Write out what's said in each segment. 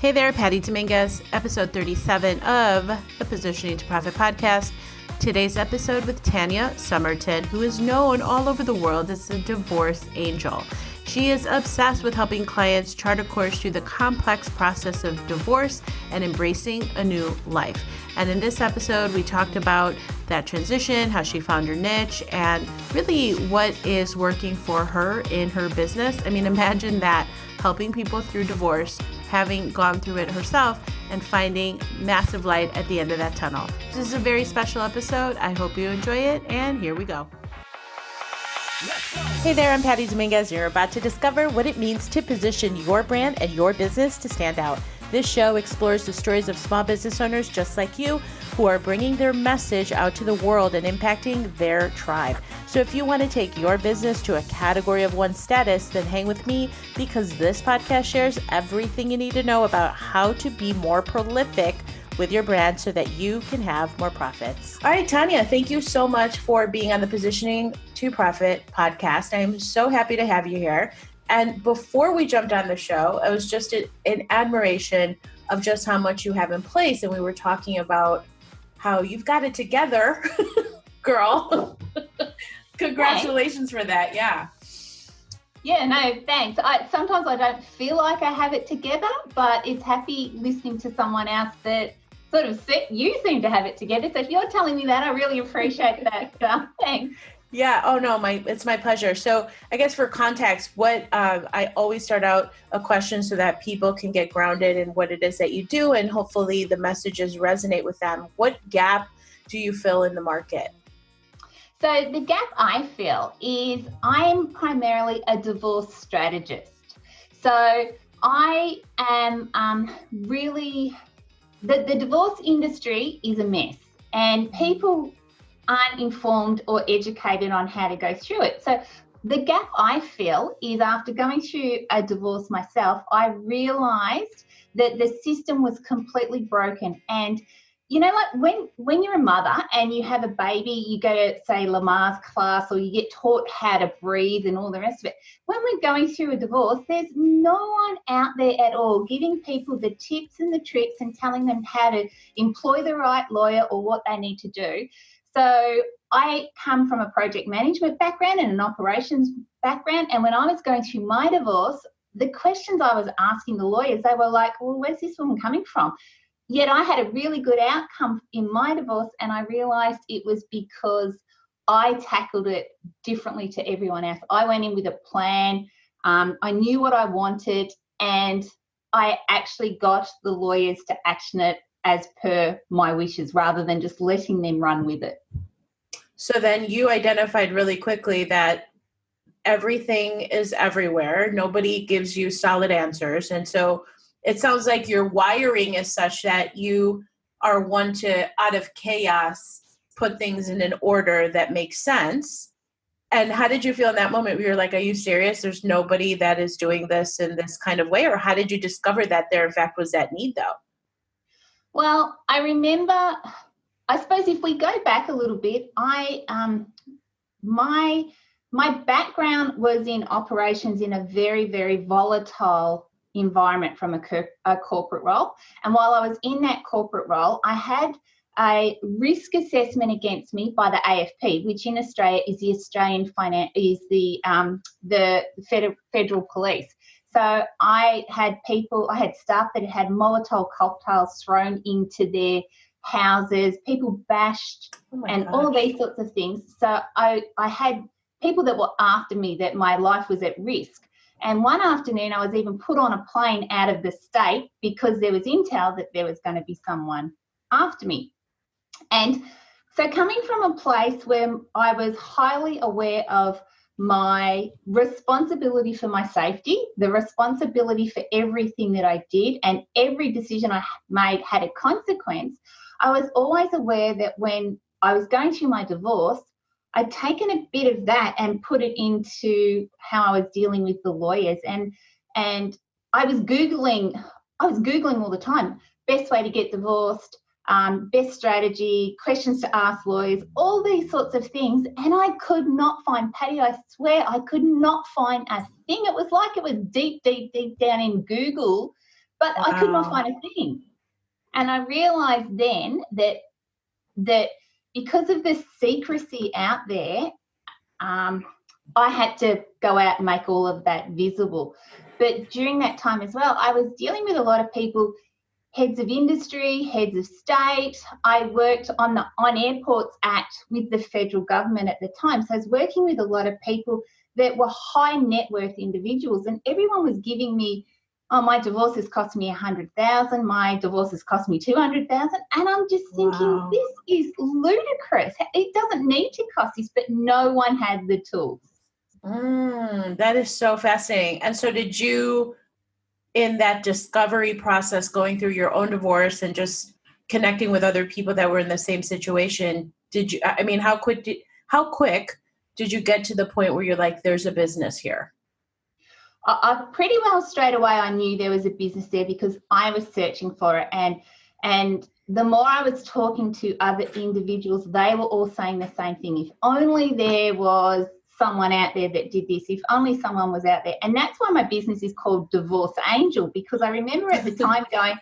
Hey there, Patty Dominguez, episode 37 of the Positioning to Profit podcast. Today's episode with Tanya Somerton, who is known all over the world as the divorce angel. She is obsessed with helping clients chart a course through the complex process of divorce and embracing a new life. And in this episode, we talked about that transition, how she found her niche, and really what is working for her in her business. I mean, imagine that, helping people through divorce, having gone through it herself, and finding massive light at the end of that tunnel. This is a very special episode. I hope you enjoy it, and here we go. Hey there, I'm Patty Dominguez. You're about to discover what it means to position your brand and your business to stand out. This show explores the stories of small business owners just like you who are bringing their message out to the world and impacting their tribe. So if you want to take your business to a category of one status, then hang with me because this podcast shares everything you need to know about how to be more prolific with your brand so that you can have more profits. All right, Tanya, thank you so much for being on the Positioning to Profit podcast. I am so happy to have you here. And before we jumped on the show, I was just in admiration of just how much you have in place. And we were talking about how you've got it together, girl. Congratulations for that. Yeah. Yeah, no, thanks. Sometimes I don't feel like I have it together, but it's happy listening to someone else that sort of you seem to have it together. So if you're telling me that, I really appreciate that. Thanks. Yeah. Oh no, it's my pleasure. So I guess for context, what I always start out a question so that people can get grounded in what it is that you do, and hopefully the messages resonate with them. What gap do you fill in the market? So the gap I feel is I'm primarily a divorce strategist. So I am really, the divorce industry is a mess, and people aren't informed or educated on how to go through it. So the gap I feel is after going through a divorce myself, I realized that the system was completely broken. And you know, like when you're a mother and you have a baby, you go to, say, Lamar's class, or you get taught how to breathe and all the rest of it. When we're going through a divorce, there's no one out there at all giving people the tips and the tricks and telling them how to employ the right lawyer or what they need to do. So I come from a project management background and an operations background. And when I was going through my divorce, the questions I was asking the lawyers, they were like, well, where's this woman coming from? Yet I had a really good outcome in my divorce, and I realised it was because I tackled it differently to everyone else. I went in with a plan. I knew what I wanted, and I actually got the lawyers to action it as per my wishes rather than just letting them run with it. So then you identified really quickly that everything is everywhere. Nobody gives you solid answers. And so it sounds like your wiring is such that you are one to, out of chaos, put things in an order that makes sense. And how did you feel in that moment where you're like, are you serious? There's nobody that is doing this in this kind of way? Or how did you discover that there, in fact, was that need, though? Well, I remember, I suppose if we go back a little bit, my background was in operations in a very, very volatile environment from a corporate role. And while I was in that corporate role, I had a risk assessment against me by the AFP, which in Australia is the federal police. So I had staff that had Molotov cocktails thrown into their houses, people bashed, and all these sorts of things. So I had people that were after me, that my life was at risk. And one afternoon I was even put on a plane out of the state because there was intel that there was going to be someone after me. And so coming from a place where I was highly aware of my responsibility for my safety, the responsibility for everything that I did, and every decision I made had a consequence, I was always aware that when I was going through my divorce, I'd taken a bit of that and put it into how I was dealing with the lawyers. And I was Googling all the time, best way to get divorced, best strategy, questions to ask lawyers, all these sorts of things. And I could not find, Patty, I swear, I could not find a thing. It was like it was deep, deep, deep down in Google, but But I could not Wow. find a thing. And I realized then that because of the secrecy out there, I had to go out and make all of that visible. But during that time as well, I was dealing with a lot of people, heads of industry, heads of state. I worked on the On Airports Act with the federal government at the time. So I was working with a lot of people that were high net worth individuals, and everyone was giving me, oh, my divorce has cost me 100,000, my divorce has cost me 200,000. And I'm just thinking, Wow. this is ludicrous. It doesn't need to cost this, but no one had the tools. That is so fascinating. And so did you, in that discovery process, going through your own divorce and just connecting with other people that were in the same situation, did you, I mean, how quick did you get to the point where you're like, there's a business here? I pretty well straight away I knew there was a business there because I was searching for it, and the more I was talking to other individuals, they were all saying the same thing. If only there was someone out there that did this, if only someone was out there. And that's why my business is called Divorce Angel, because I remember at the time going,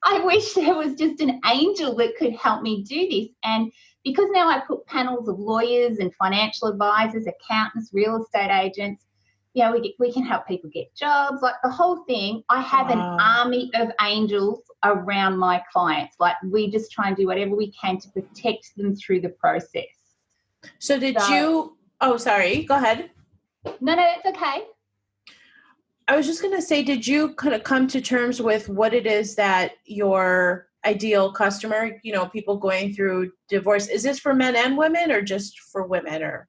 I wish there was just an angel that could help me do this. And because now I put panels of lawyers and financial advisors, accountants, real estate agents, you know, we can help people get jobs, like the whole thing. I have an army of angels around my clients. Like, we just try and do whatever we can to protect them through the process. So sorry, go ahead. No, it's okay. I was just going to say, did you kind of come to terms with what it is that your ideal customer, people going through divorce, is this for men and women or just for women? Or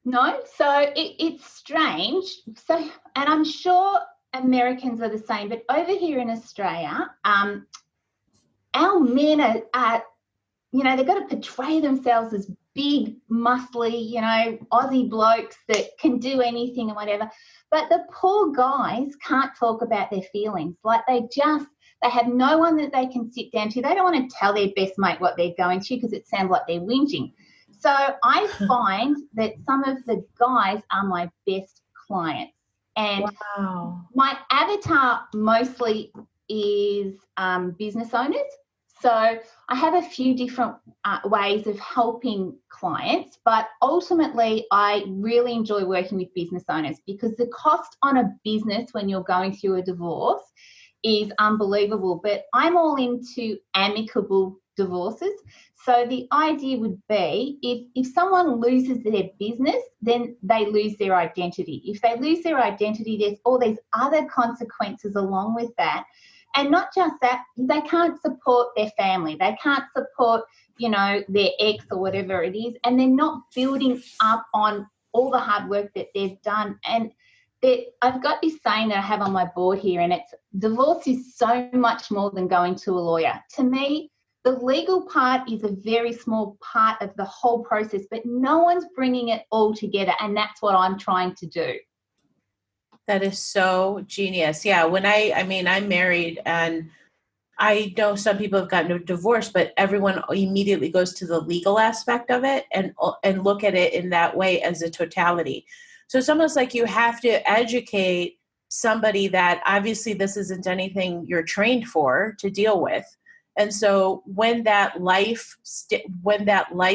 No, so it's strange. So, and I'm sure Americans are the same, but over here in Australia, our men are they've got to portray themselves as big, muscly, Aussie blokes that can do anything and whatever. But the poor guys can't talk about their feelings. Like, they have no one that they can sit down to. They don't want to tell their best mate what they're going through because it sounds like they're whinging. So I find that some of the guys are my best clients. And wow. my avatar mostly is business owners. So I have a few different ways of helping clients, but ultimately I really enjoy working with business owners because the cost on a business when you're going through a divorce is unbelievable. But I'm all into amicable divorces. So the idea would be if someone loses their business, then they lose their identity. If they lose their identity, there's all these other consequences along with that. And not just that, they can't support their family. They can't support, their ex or whatever it is. And they're not building up on all the hard work that they've done. And I've got this saying that I have on my board here, and it's, divorce is so much more than going to a lawyer. To me, the legal part is a very small part of the whole process, but no one's bringing it all together. And that's what I'm trying to do. That is so genius. Yeah. I'm married, and I know some people have gotten a divorce, but everyone immediately goes to the legal aspect of it and look at it in that way as a totality. So it's almost like you have to educate somebody that obviously this isn't anything you're trained for to deal with. And so when that life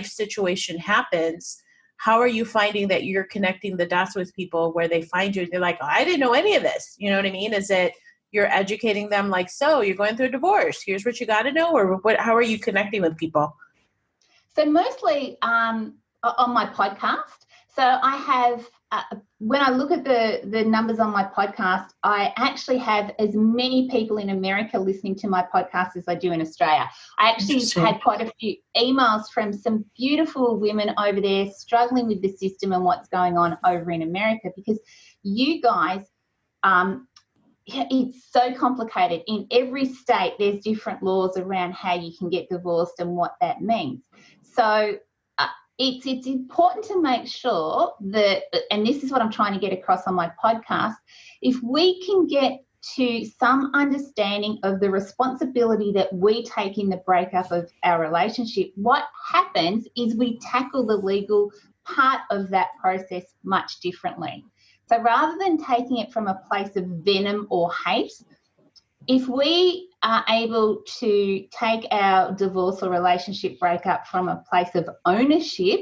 situation happens, how are you finding that you're connecting the dots with people where they find you and they're like, oh, I didn't know any of this. You know what I mean? Is it you're educating them like, so you're going through a divorce, here's what you got to know, or how are you connecting with people? So mostly on my podcast. So I have, when I look at the numbers on my podcast, I actually have as many people in America listening to my podcast as I do in Australia. I actually had quite a few emails from some beautiful women over there struggling with the system and what's going on over in America, because you guys, it's so complicated. In every state, there's different laws around how you can get divorced and what that means. So it's important to make sure that, and this is what I'm trying to get across on my podcast, if we can get to some understanding of the responsibility that we take in the breakup of our relationship, what happens is we tackle the legal part of that process much differently. So rather than taking it from a place of venom or hate, if we are able to take our divorce or relationship breakup from a place of ownership,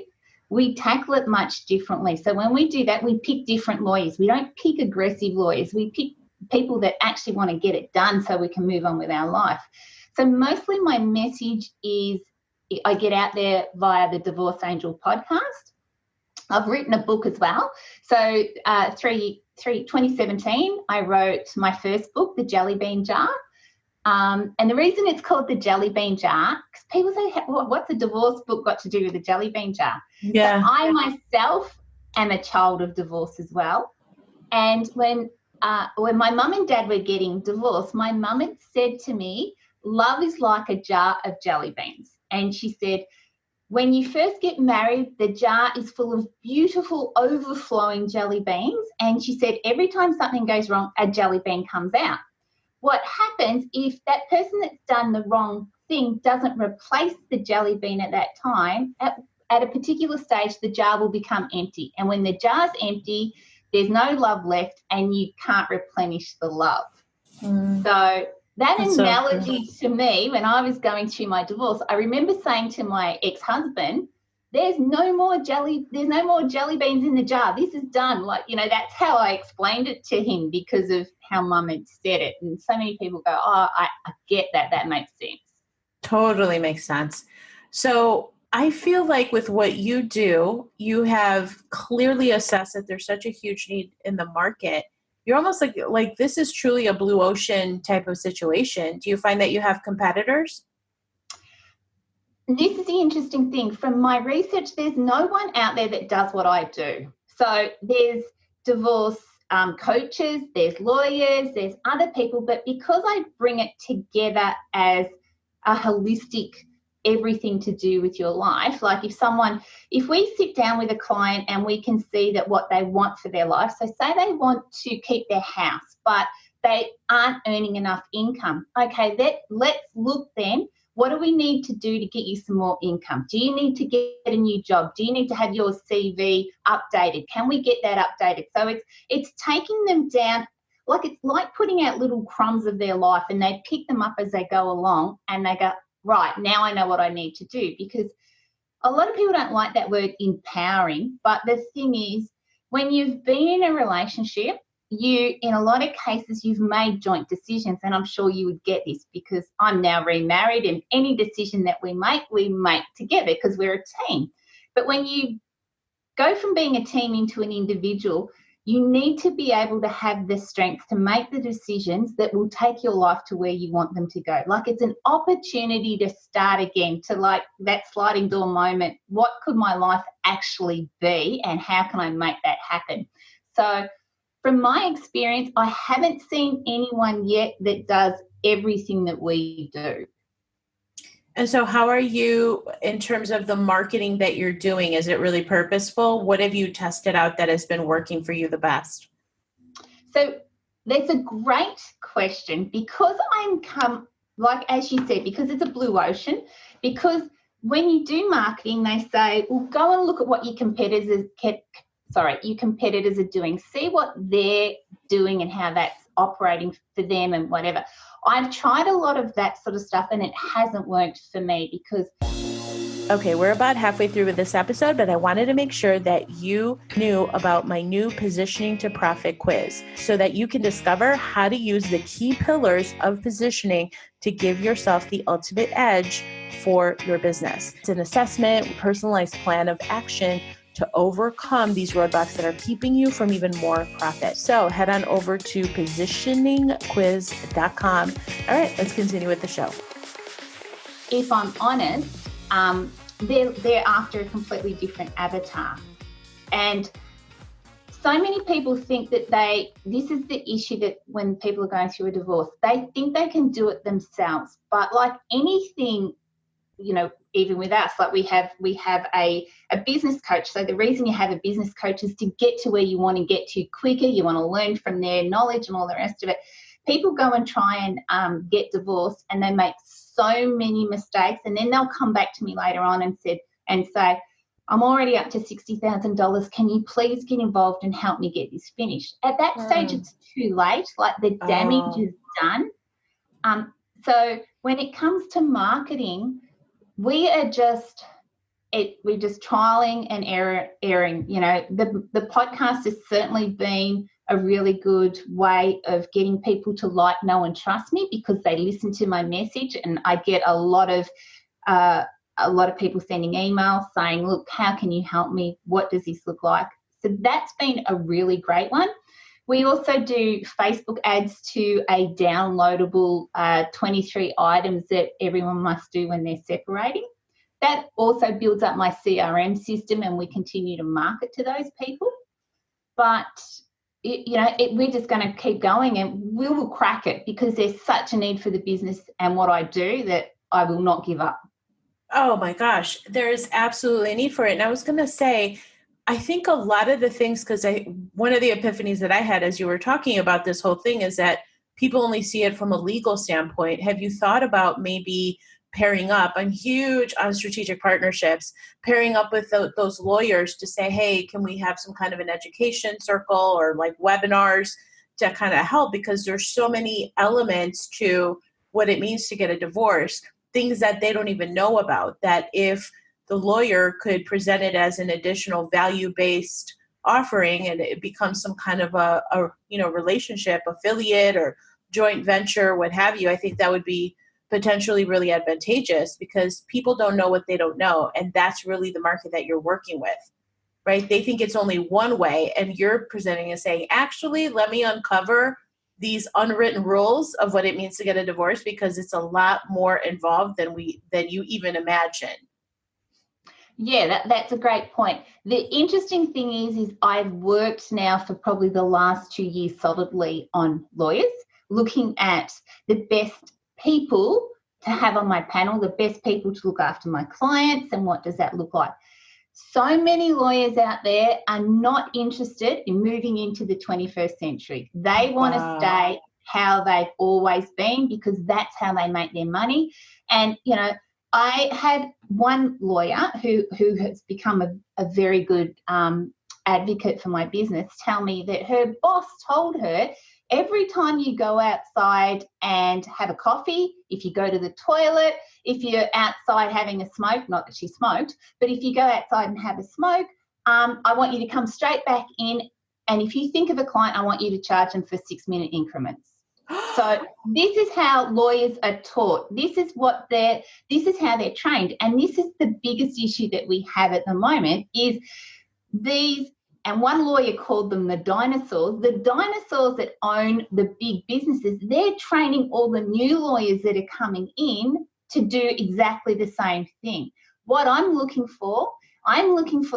we tackle it much differently. So when we do that, we pick different lawyers. We don't pick aggressive lawyers. We pick people that actually want to get it done so we can move on with our life. So mostly my message is I get out there via the Divorce Angel podcast. I've written a book as well. So 2017, I wrote my first book, The Jelly Bean Jar. And the reason it's called The Jelly Bean Jar, because people say, well, what's a divorce book got to do with the jelly bean jar? Yeah. So I myself am a child of divorce as well. And when my mum and dad were getting divorced, my mum had said to me, love is like a jar of jelly beans. And she said, when you first get married, the jar is full of beautiful, overflowing jelly beans. And she said, every time something goes wrong, a jelly bean comes out. What happens if that person that's done the wrong thing doesn't replace the jelly bean at that time, at a particular stage, the jar will become empty. And when the jar's empty, there's no love left and you can't replenish the love. So that That's analogy to me, when I was going through my divorce, I remember saying to my ex-husband, there's no more jelly beans in the jar. This is done. Like, that's how I explained it to him because of how mum had said it. And so many people go, oh, I get that. That makes sense. Totally makes sense. So I feel like with what you do, you have clearly assessed that there's such a huge need in the market. You're almost like this is truly a blue ocean type of situation. Do you find that you have competitors? This is the interesting thing. From my research, there's no one out there that does what I do. So there's divorce coaches, there's lawyers, there's other people, but because I bring it together as a holistic everything to do with your life, like if we sit down with a client and we can see that what they want for their life, so say they want to keep their house, but they aren't earning enough income. Okay, let's look then. What do we need to do to get you some more income? Do you need to get a new job? Do you need to have your CV updated? Can we get that updated? So it's taking them down, like it's like putting out little crumbs of their life and they pick them up as they go along and they go, right, now I know what I need to do. Because a lot of people don't like that word empowering, but the thing is, when you've been in a relationship, in a lot of cases, you've made joint decisions, and I'm sure you would get this because I'm now remarried, and any decision that we make together because we're a team. But when you go from being a team into an individual, you need to be able to have the strength to make the decisions that will take your life to where you want them to go. Like it's an opportunity to start again, to like that sliding door moment. What could my life actually be, and how can I make that happen? So from my experience, I haven't seen anyone yet that does everything that we do. And so how are you in terms of the marketing that you're doing? Is it really purposeful? What have you tested out that has been working for you the best? So that's a great question because like as you said, because it's a blue ocean, because when you do marketing, they say, well, go and look at what your competitors are doing. See what they're doing and how that's operating for them and whatever. I've tried a lot of that sort of stuff and it hasn't worked for me because... Okay, we're about halfway through with this episode, but I wanted to make sure that you knew about my new Positioning to Profit quiz so that you can discover how to use the key pillars of positioning to give yourself the ultimate edge for your business. It's an assessment, personalized plan of action to overcome these roadblocks that are keeping you from even more profit. So head on over to positioningquiz.com. All right, let's continue with the show. If I'm honest, they're after a completely different avatar. And so many people think that this is the issue, that when people are going through a divorce, they think they can do it themselves. But like anything, even with us, like we have a business coach. So the reason you have a business coach is to get to where you want to get to quicker. You want to learn from their knowledge and all the rest of it. People go and try and get divorced and they make so many mistakes, and then they'll come back to me later on and say, I'm already up to $60,000. Can you please get involved and help me get this finished? At that stage, it's too late. Like the damage is done. So when it comes to marketing, we're just trialing and erring. The podcast has certainly been a really good way of getting people to like, know, and trust me, because they listen to my message, and I get a lot of people sending emails saying, look, how can you help me? What does this look like? So that's been a really great one. We also do Facebook ads to a downloadable 23 items that everyone must do when they're separating. That also builds up my CRM system, and we continue to market to those people. But we're just going to keep going, and we will crack it, because there's such a need for the business and what I do that I will not give up. Oh my gosh, there is absolutely a need for it. And I was going to say, I think a lot of the things, because one of the epiphanies that I had as you were talking about this whole thing is that people only see it from a legal standpoint. Have you thought about maybe pairing up? I'm huge on strategic partnerships, pairing up with those lawyers to say, hey, can we have some kind of an education circle or like webinars to kind of help? Because there's so many elements to what it means to get a divorce, things that they don't even know about, that if the lawyer could present it as an additional value-based offering and it becomes some kind of a relationship, affiliate or joint venture, what have you, I think that would be potentially really advantageous, because people don't know what they don't know. And that's really the market that you're working with, right? They think it's only one way, and you're presenting and saying, actually, let me uncover these unwritten rules of what it means to get a divorce, because it's a lot more involved than you even imagine. Yeah, that's a great point. The interesting thing is I've worked now for probably the last 2 years solidly on lawyers, looking at the best people to have on my panel, the best people to look after my clients, and what does that look like. So many lawyers out there are not interested in moving into the 21st century. They want to stay how they've always been, because that's how they make their money. And, I had one lawyer who has become a very good advocate for my business tell me that her boss told her, every time you go outside and have a coffee, if you go to the toilet, if you're outside having a smoke, not that she smoked, but if you go outside and have a smoke, I want you to come straight back in. And if you think of a client, I want you to charge them for 6-minute increments. So this is how lawyers are taught. This is how they're trained. And this is the biggest issue that we have at the moment is these, and one lawyer called them the dinosaurs that own the big businesses. They're training all the new lawyers that are coming in to do exactly the same thing. What I'm looking for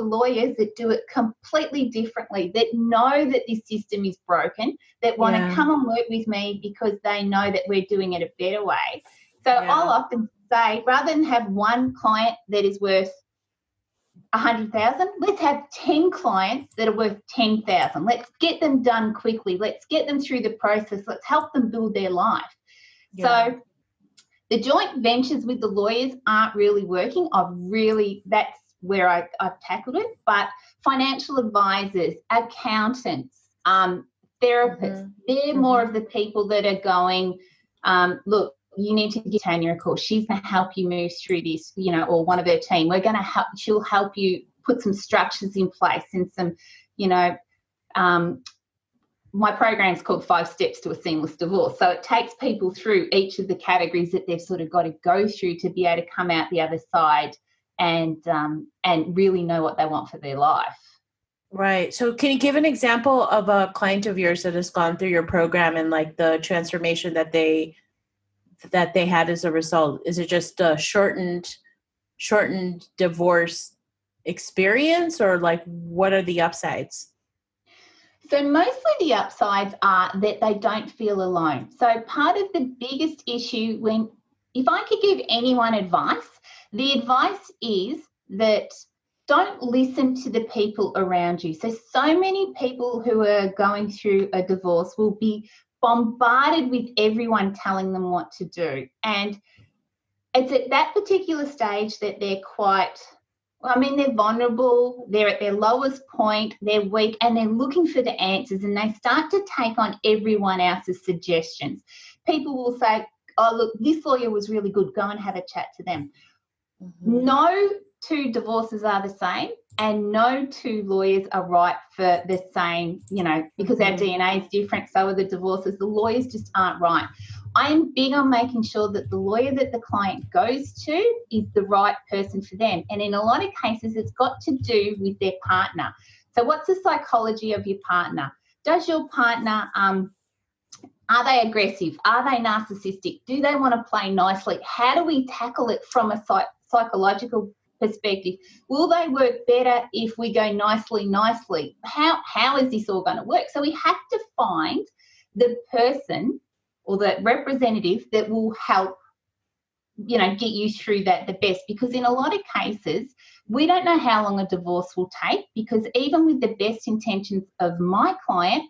lawyers that do it completely differently, that know that this system is broken, that want to come and work with me because they know that we're doing it a better way. So I'll often say, rather than have one client that is worth 100,000, let's have 10 clients that are worth 10,000. Let's get them done quickly. Let's get them through the process. Let's help them build their life. Yeah. So the joint ventures with the lawyers aren't really working. That's where I've tackled it. But financial advisors, accountants, therapists, they're more of the people that are going, look, you need to give Tanya a call. She's going to help you move through this, or one of her team. We're going to help. She'll help you put some structures in place and some, my program is called 5 Steps to a Seamless Divorce. So it takes people through each of the categories that they've sort of got to go through to be able to come out the other side and really know what they want for their life. Right. So can you give an example of a client of yours that has gone through your program and like the transformation that they had as a result? Is it just a shortened divorce experience, or like what are the upsides? So mostly the upsides are that they don't feel alone. So part of the biggest issue if I could give anyone advice, the advice is that don't listen to the people around you. So many people who are going through a divorce will be bombarded with everyone telling them what to do. And it's at that particular stage that they're they're vulnerable, they're at their lowest point, they're weak, and they're looking for the answers, and they start to take on everyone else's suggestions. People will say, oh, look, this lawyer was really good. Go and have a chat to them. Mm-hmm. No two divorces are the same, and no two lawyers are right for the same, because our DNA is different, so are the divorces. The lawyers just aren't right. I'm big on making sure that the lawyer that the client goes to is the right person for them. And in a lot of cases, it's got to do with their partner. So what's the psychology of your partner? Does your partner, are they aggressive? Are they narcissistic? Do they want to play nicely? How do we tackle it from a psychological perspective? Will they work better if we go nicely? How is this all going to work? So we have to find the person or the representative that will help, get you through that the best. Because in a lot of cases, we don't know how long a divorce will take, because even with the best intentions of my client,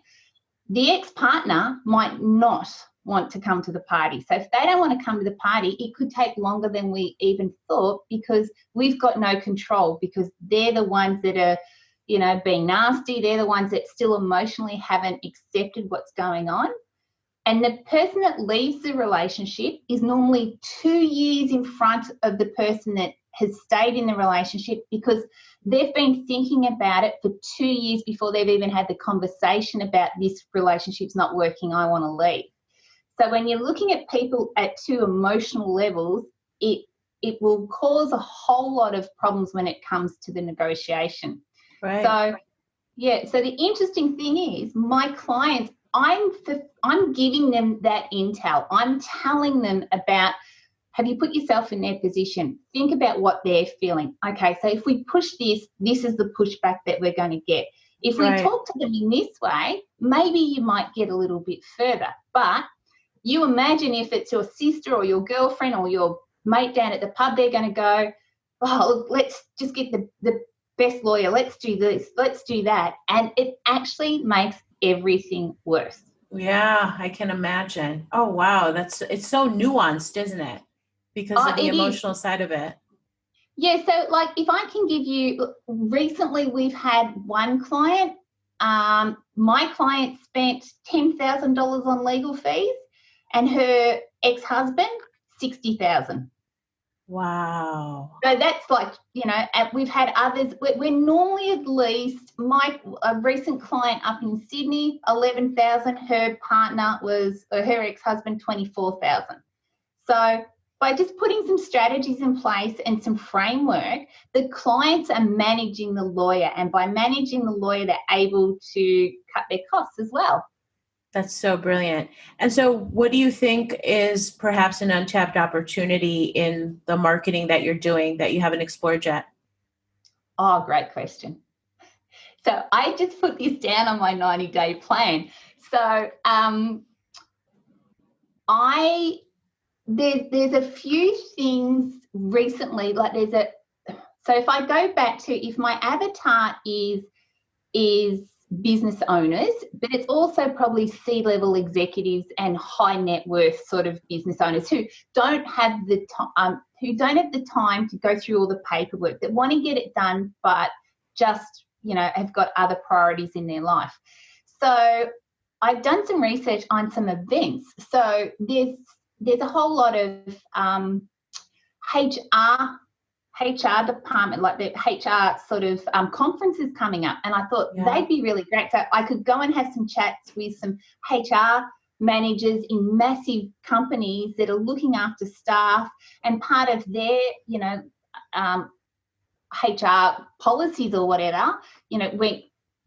the ex-partner might not want to come to the party. So if they don't want to come to the party, it could take longer than we even thought, because we've got no control, because they're the ones that are, being nasty. They're the ones that still emotionally haven't accepted what's going on. And the person that leaves the relationship is normally 2 years in front of the person that has stayed in the relationship, because they've been thinking about it for 2 years before they've even had the conversation about this relationship's not working, I want to leave. So when you're looking at people at two emotional levels, it will cause a whole lot of problems when it comes to the negotiation. Right. So, so the interesting thing is, my clients, I'm giving them that intel. I'm telling them about, have you put yourself in their position? Think about what they're feeling. Okay, so if we push this, this is the pushback that we're going to get. If we talk to them in this way, maybe you might get a little bit further. But you imagine if it's your sister or your girlfriend or your mate down at the pub, they're going to go, oh, let's just get the best lawyer. Let's do this. Let's do that. And it actually makes everything worse. Yeah, I can imagine. Oh, wow. It's so nuanced, isn't it? Because of the emotional side of it. Yeah. So like, if I can give you, recently we've had one client, my client spent $10,000 on legal fees, and her ex-husband, $60,000. Wow. So that's like, we've had others. We're normally at least, a recent client up in Sydney, 11,000. Her partner her ex-husband, 24,000. So by just putting some strategies in place and some framework, the clients are managing the lawyer, and by managing the lawyer, they're able to cut their costs as well. That's so brilliant. And so what do you think is perhaps an untapped opportunity in the marketing that you're doing that you haven't explored yet? Oh, great question. So I just put this down on my 90-day plan. So there's a few things recently, like so if I go back to, if my avatar is business owners, but it's also probably C-level executives and high net worth sort of business owners who don't have the time to go through all the paperwork, that want to get it done, but just, have got other priorities in their life. So I've done some research on some events. So there's a whole lot of HR department, like the HR sort of conferences coming up, and I thought they'd be really great. So I could go and have some chats with some HR managers in massive companies that are looking after staff, and part of their, HR policies or whatever,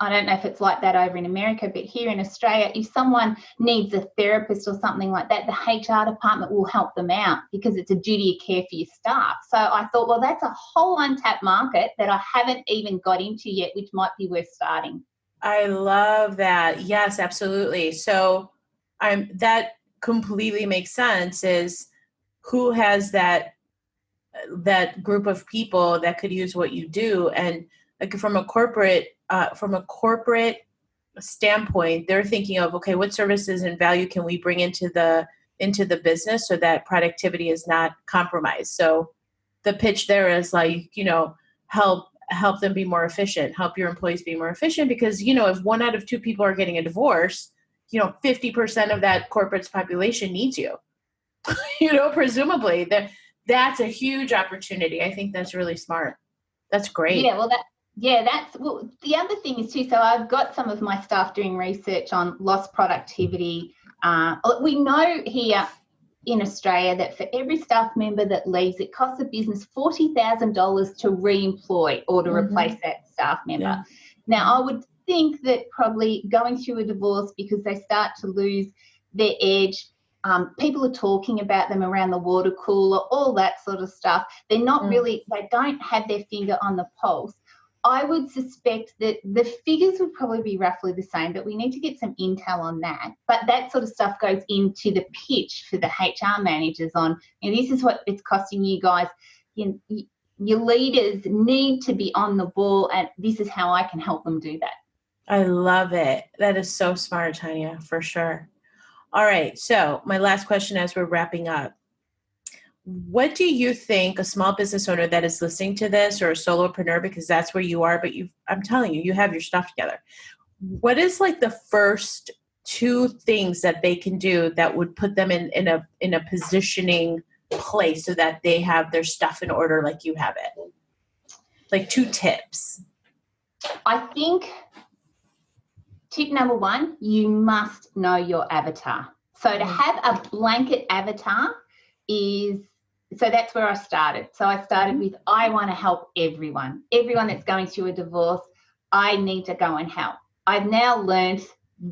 I don't know if it's like that over in America, but here in Australia, if someone needs a therapist or something like that, the HR department will help them out, because it's a duty of care for your staff. So I thought, well, that's a whole untapped market that I haven't even got into yet, which might be worth starting. I love that. Yes, absolutely. So that completely makes sense, is who has that group of people that could use what you do. And like from a corporate standpoint, they're thinking of, okay, what services and value can we bring into the business so that productivity is not compromised. So the pitch there is like, help them be more efficient, help your employees be more efficient, because, if 1 out of 2 people are getting a divorce, 50% of that corporate's population needs you. Presumably that's a huge opportunity. I think that's really smart. That's great. Yeah, well, the other thing is too, so I've got some of my staff doing research on lost productivity. We know here in Australia that for every staff member that leaves, it costs the business $40,000 to re-employ or to replace that staff member. Yeah. Now, I would think that probably going through a divorce because they start to lose their edge, people are talking about them around the water cooler, all that sort of stuff. They're not really, they don't have their finger on the pulse. I would suspect that the figures would probably be roughly the same, but we need to get some intel on that. But that sort of stuff goes into the pitch for the HR managers on, this is what it's costing you guys. Your leaders need to be on the ball, and this is how I can help them do that. I love it. That is so smart, Tanya, for sure. All right. So my last question as we're wrapping up. What do you think a small business owner that is listening to this, or a solopreneur, because that's where you are, but I'm telling you, you have your stuff together. What is like the first 2 things that they can do that would put them in a positioning place so that they have their stuff in order like you have it? Like 2 tips. I think tip number 1, you must know your avatar. So to have a blanket avatar so that's where I started. So I started with, I want to help everyone that's going through a divorce. I need to go and help. I've now learned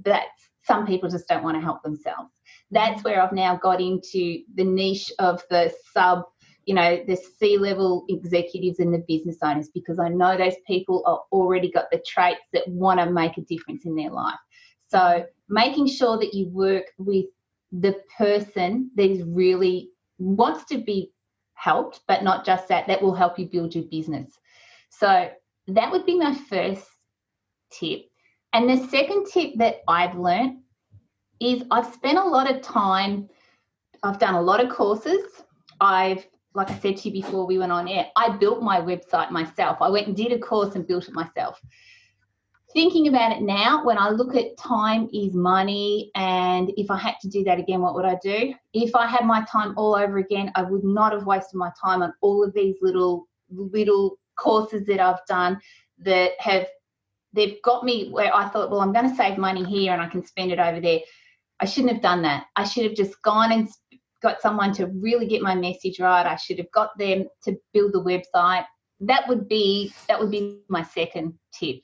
that some people just don't want to help themselves. That's where I've now got into the niche of the the C-level executives and the business owners, because I know those people are already got the traits that want to make a difference in their life. So making sure that you work with the person that is really wants to be helped, but not just that will help you build your business. So that would be my first tip. And the second tip that I've learned is I've spent a lot of time, I've done a lot of courses. Like I said to you before we went on air, I built my website myself. I went and did a course and built it myself. Thinking about it now, when I look at time is money, and if I had to do that again, what would I do? If I had my time all over again, I would not have wasted my time on all of these little courses that I've done they've got me where I thought, well, I'm going to save money here and I can spend it over there. I shouldn't have done that. I should have just gone and got someone to really get my message right. I should have got them to build the website. That would be my second tip.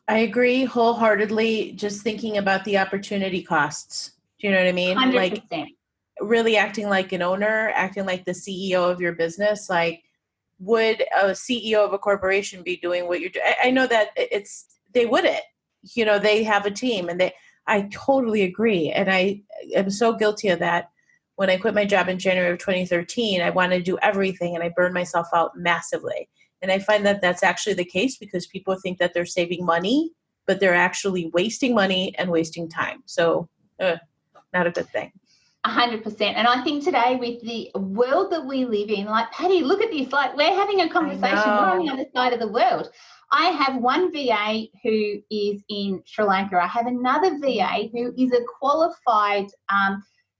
I agree wholeheartedly. Just thinking about the opportunity costs. Do you know what I mean? 100%. Like really acting like an owner, acting like the CEO of your business. Like, would a CEO of a corporation be doing what you're doing? I know that they wouldn't. They have a team, and I totally agree. And I am so guilty of that. When I quit my job in January of 2013, I wanted to do everything, and I burned myself out massively. And I find that that's actually the case, because people think that they're saving money, but they're actually wasting money and wasting time. So not a good thing. 100%. And I think today, with the world that we live in, like, Patty, look at this, like we're having a conversation. We're on the other side of the world. I have one VA who is in Sri Lanka. I have another VA who is a qualified,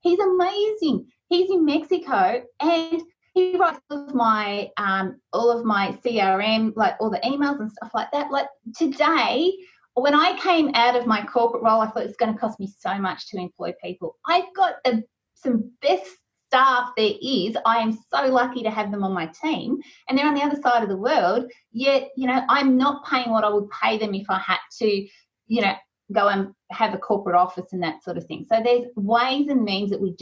he's amazing. He's in Mexico, and he writes all of my CRM, like all the emails and stuff like that. Like today, when I came out of my corporate role, I thought it's going to cost me so much to employ people. I've got some best staff there is. I am so lucky to have them on my team, and they're on the other side of the world. Yet, I'm not paying what I would pay them if I had to, go and have a corporate office and that sort of thing. So there's ways and means that we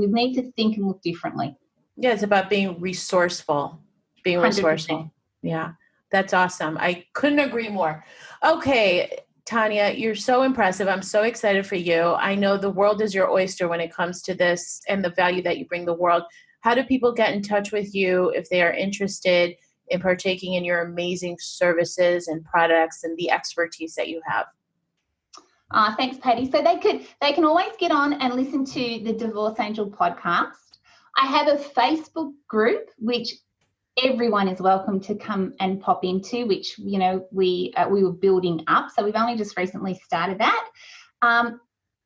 need to think and look differently. Yeah, it's about being resourceful. 100%. Yeah, that's awesome. I couldn't agree more. Okay, Tanya, you're so impressive. I'm so excited for you. I know the world is your oyster when it comes to this and the value that you bring the world. How do people get in touch with you if they are interested in partaking in your amazing services and products and the expertise that you have? Thanks, Patty. So they can always get on and listen to the Divorce Angel podcast. I have a Facebook group which everyone is welcome to come and pop into, which we were building up. So we've only just recently started that. I've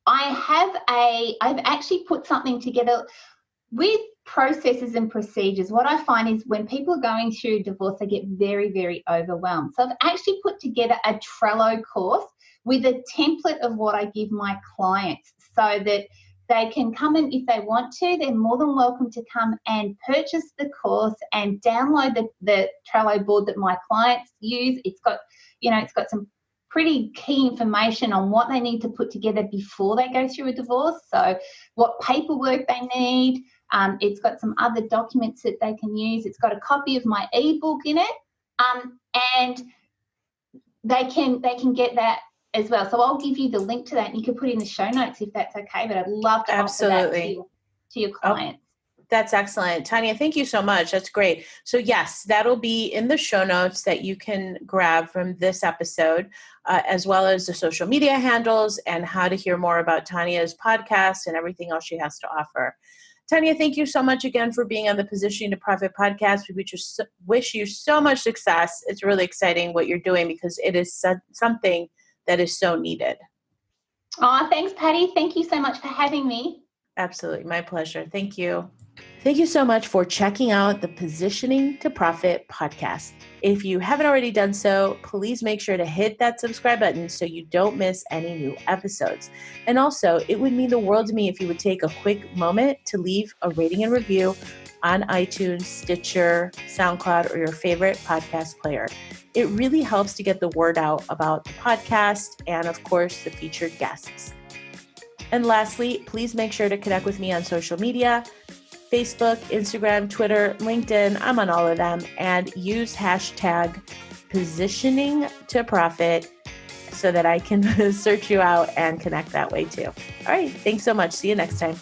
actually put something together. with processes and procedures, what I find is when people are going through divorce, they get very, very overwhelmed. So I've actually put together a Trello course with a template of what I give my clients so that they can come in if they want to. They're more than welcome to come and purchase the course and download the Trello board that my clients use. It's got some pretty key information on what they need to put together before they go through a divorce. So what paperwork they need. It's got some other documents that they can use. It's got a copy of my ebook in it, and they can get that as well. So I'll give you the link to that, and you can put it in the show notes if that's okay. But I'd love to Absolutely. offer that to your clients. That's excellent. Tanya, thank you so much. That's great. So yes, that'll be in the show notes that you can grab from this episode, as well as the social media handles and how to hear more about Tanya's podcast and everything else she has to offer. Tanya, thank you so much again for being on the Positioning to Profit podcast. We wish you so much success. It's really exciting what you're doing because it is something that is so needed. Oh, thanks, Patty. Thank you so much for having me. Absolutely. My pleasure. Thank you. Thank you so much for checking out the Positioning to Profit podcast. If you haven't already done so, please make sure to hit that subscribe button so you don't miss any new episodes. And also, it would mean the world to me if you would take a quick moment to leave a rating and review on iTunes, Stitcher, SoundCloud, or your favorite podcast player. It really helps to get the word out about the podcast and, of course, the featured guests. And lastly, please make sure to connect with me on social media, Facebook, Instagram, Twitter, LinkedIn. I'm on all of them, and use hashtag positioning to profit so that I can search you out and connect that way too. All right. Thanks so much. See you next time.